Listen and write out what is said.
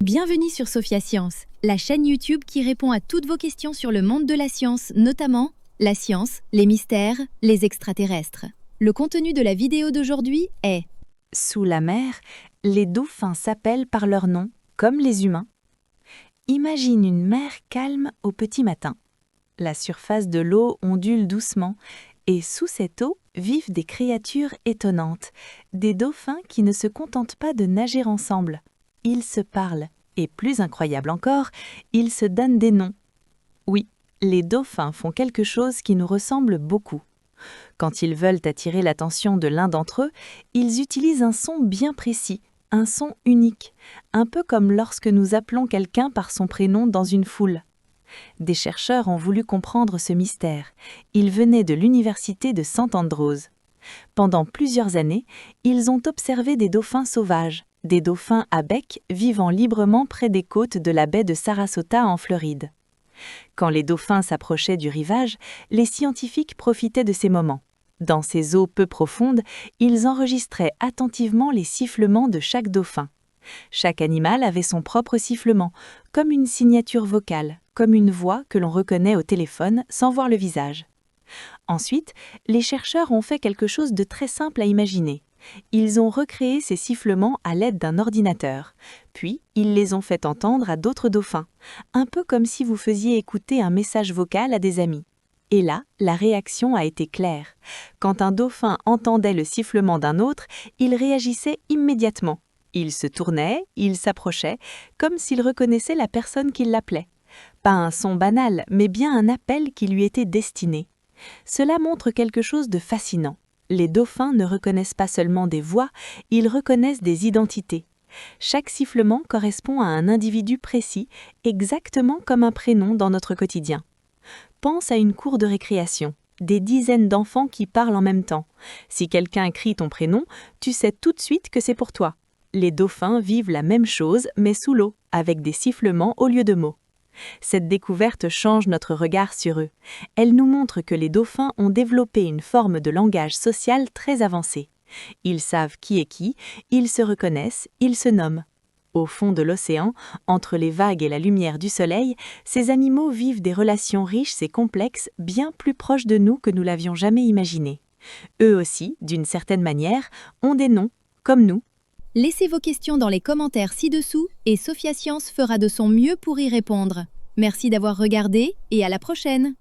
Bienvenue sur Sophia Science, la chaîne YouTube qui répond à toutes vos questions sur le monde de la science, notamment la science, les mystères, les extraterrestres. Le contenu de la vidéo d'aujourd'hui est: Sous la mer, les dauphins s'appellent par leur nom, comme les humains. Imagine une mer calme au petit matin. La surface de l'eau ondule doucement, et sous cette eau vivent des créatures étonnantes, des dauphins qui ne se contentent pas de nager ensemble. Ils se parlent, et plus incroyable encore, ils se donnent des noms. Oui, les dauphins font quelque chose qui nous ressemble beaucoup. Quand ils veulent attirer l'attention de l'un d'entre eux, ils utilisent un son bien précis, un son unique, un peu comme lorsque nous appelons quelqu'un par son prénom dans une foule. Des chercheurs ont voulu comprendre ce mystère. Ils venaient de l'université de St Andrews. Pendant plusieurs années, ils ont observé des dauphins sauvages, des dauphins à bec vivant librement près des côtes de la baie de Sarasota en Floride. Quand les dauphins s'approchaient du rivage, les scientifiques profitaient de ces moments. Dans ces eaux peu profondes, ils enregistraient attentivement les sifflements de chaque dauphin. Chaque animal avait son propre sifflement, comme une signature vocale, comme une voix que l'on reconnaît au téléphone sans voir le visage. Ensuite, les chercheurs ont fait quelque chose de très simple à imaginer. Ils ont recréé ces sifflements à l'aide d'un ordinateur, puis ils les ont fait entendre à d'autres dauphins, un peu comme si vous faisiez écouter un message vocal à des amis. Et là, la réaction a été claire. Quand un dauphin entendait le sifflement d'un autre, il réagissait immédiatement. Il se tournait, il s'approchait, comme s'il reconnaissait la personne qui l'appelait. Pas un son banal, mais bien un appel qui lui était destiné. Cela montre quelque chose de fascinant. Les dauphins ne reconnaissent pas seulement des voix, ils reconnaissent des identités. Chaque sifflement correspond à un individu précis, exactement comme un prénom dans notre quotidien. Pense à une cour de récréation, des dizaines d'enfants qui parlent en même temps. Si quelqu'un crie ton prénom, tu sais tout de suite que c'est pour toi. Les dauphins vivent la même chose, mais sous l'eau, avec des sifflements au lieu de mots. Cette découverte change notre regard sur eux. Elle nous montre que les dauphins ont développé une forme de langage social très avancé. Ils savent qui est qui, ils se reconnaissent, ils se nomment. Au fond de l'océan, entre les vagues et la lumière du soleil, ces animaux vivent des relations riches et complexes bien plus proches de nous que nous l'avions jamais imaginé. Eux aussi, d'une certaine manière, ont des noms, comme nous. Laissez vos questions dans les commentaires ci-dessous et Sophia Science fera de son mieux pour y répondre. Merci d'avoir regardé et à la prochaine!